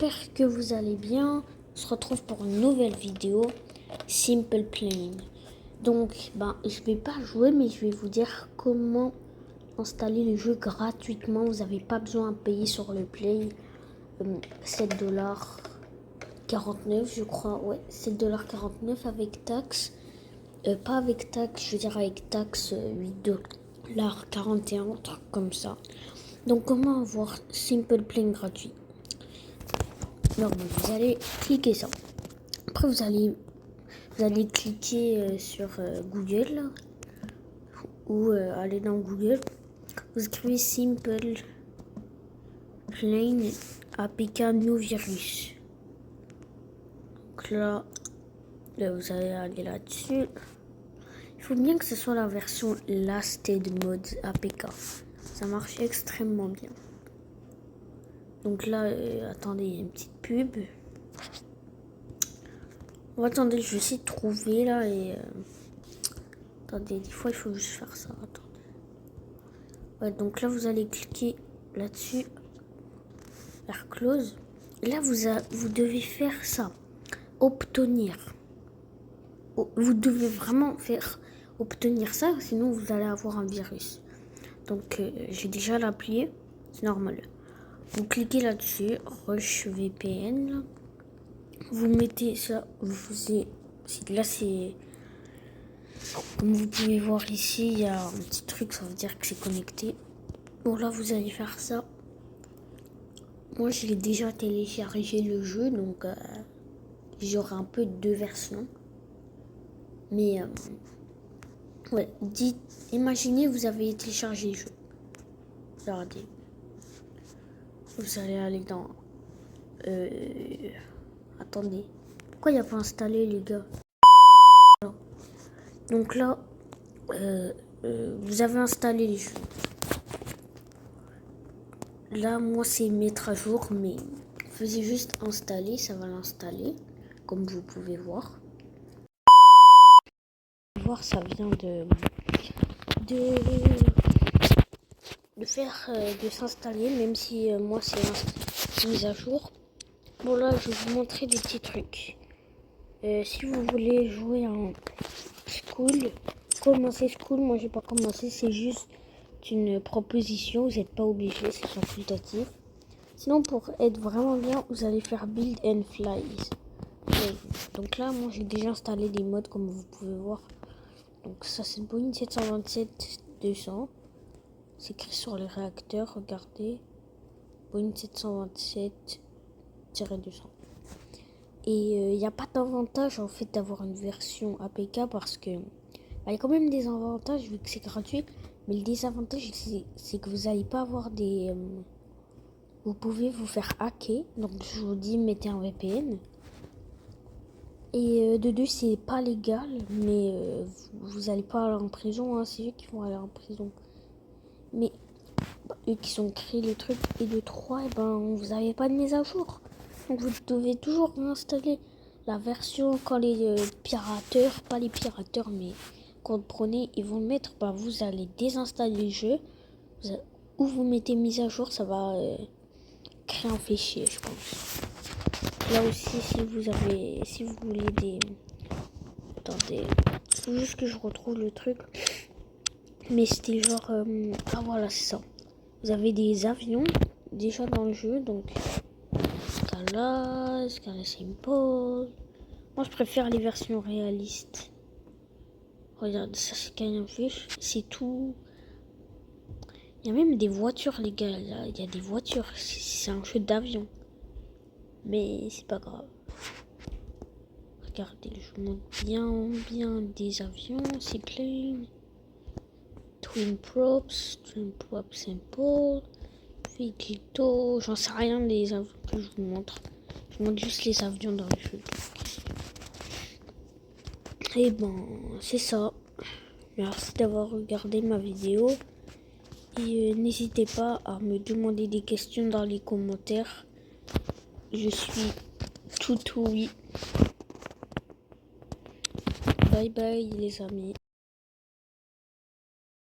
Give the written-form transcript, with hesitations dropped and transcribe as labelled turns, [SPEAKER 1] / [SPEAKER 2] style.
[SPEAKER 1] j'espère que vous allez bien. On se retrouve pour une nouvelle vidéo, Simple Plane. Donc, je vais pas jouer, mais je vais vous dire comment installer le jeu gratuitement. Vous n'avez pas besoin de payer sur le Play 7,49$, je crois. Ouais, 7,49$ avec taxe. Pas avec taxe, je veux dire avec taxe 8,41$, un truc comme ça. Donc, comment avoir Simple Plane gratuit? Donc, vous allez cliquer ça. Après, vous allez cliquer sur Google là, ou aller dans Google. Vous écrivez Simple Plane APK New Virus. Donc là, vous allez aller là-dessus. Il faut bien que ce soit la version Lasted Mode APK. Ça marche extrêmement bien. Donc là, attendez, il y a une petite pub. Bon, attendez, je vais essayer de trouver là et... Attendez, des fois il faut juste faire ça. Attendez. Ouais, donc là, vous allez cliquer là-dessus. Faire close. Et là, vous devez faire ça. Obtenir. Vous devez vraiment faire obtenir ça, sinon vous allez avoir un virus. Donc, j'ai déjà l'appli. C'est normal. Vous cliquez là-dessus, Rush VPN. Là. Vous mettez ça, là c'est, comme vous pouvez voir ici, il y a un petit truc, ça veut dire que c'est connecté. Bon là vous allez faire ça. Moi je l'ai déjà téléchargé le jeu, donc j'aurai un peu deux versions. Mais ouais, imaginez vous avez téléchargé le jeu. Regardez. Vous allez aller dans... Attendez. Pourquoi il n'y a pas installé, les gars? Donc là, vous avez installé les jeux. Là, moi, c'est mettre à jour, mais faisais juste installer, ça va l'installer, comme vous pouvez voir. Ça vient de s'installer, même si moi c'est mise à jour. Bon là je vais vous montrer des petits trucs. Si vous voulez jouer en school, commencer school, moi j'ai pas commencé, c'est juste une proposition, vous n'êtes pas obligé, c'est facultatif. Sinon pour être vraiment bien, vous allez faire build and fly. Donc là moi j'ai déjà installé des modes comme vous pouvez voir. Donc ça c'est Boeing 727-200. C'est écrit sur les réacteurs, regardez. Boeing 727-200. Et il n'y a pas d'avantage en fait d'avoir une version APK parce que il y a quand même des avantages vu que c'est gratuit. Mais le désavantage c'est que vous n'allez pas avoir des... vous pouvez vous faire hacker. Donc je vous dis mettez un VPN. Et de deux, c'est pas légal, mais vous allez pas aller en prison, hein, c'est eux qui vont aller en prison. Mais eux qui sont créés les trucs. Et de 3, vous n'avez pas de mise à jour. Donc vous devez toujours installer la version quand les pirateurs, pas les pirateurs, mais quand vous prenez, ils vont le mettre, vous allez désinstaller le jeu. Ou vous mettez mise à jour, ça va créer un fichier, je pense. Là aussi, si vous voulez des... Attendez, il faut juste que je retrouve le truc. Mais c'était genre... Ah voilà, c'est ça. Vous avez des avions déjà dans le jeu, donc... Scala Simple. Moi, je préfère les versions réalistes. Regardez, ça c'est Canyon Fish. C'est tout... Il y a même des voitures, les gars. Il y a des voitures. C'est un jeu d'avion. Mais c'est pas grave. Regardez, je montre bien des avions, c'est plein. Twin props simple. Vegito, j'en sais rien des avions que je vous montre. Je vous montre juste les avions dans le jeu. Et c'est ça. Merci d'avoir regardé ma vidéo. Et n'hésitez pas à me demander des questions dans les commentaires. Je suis tout oui. Bye bye les amis.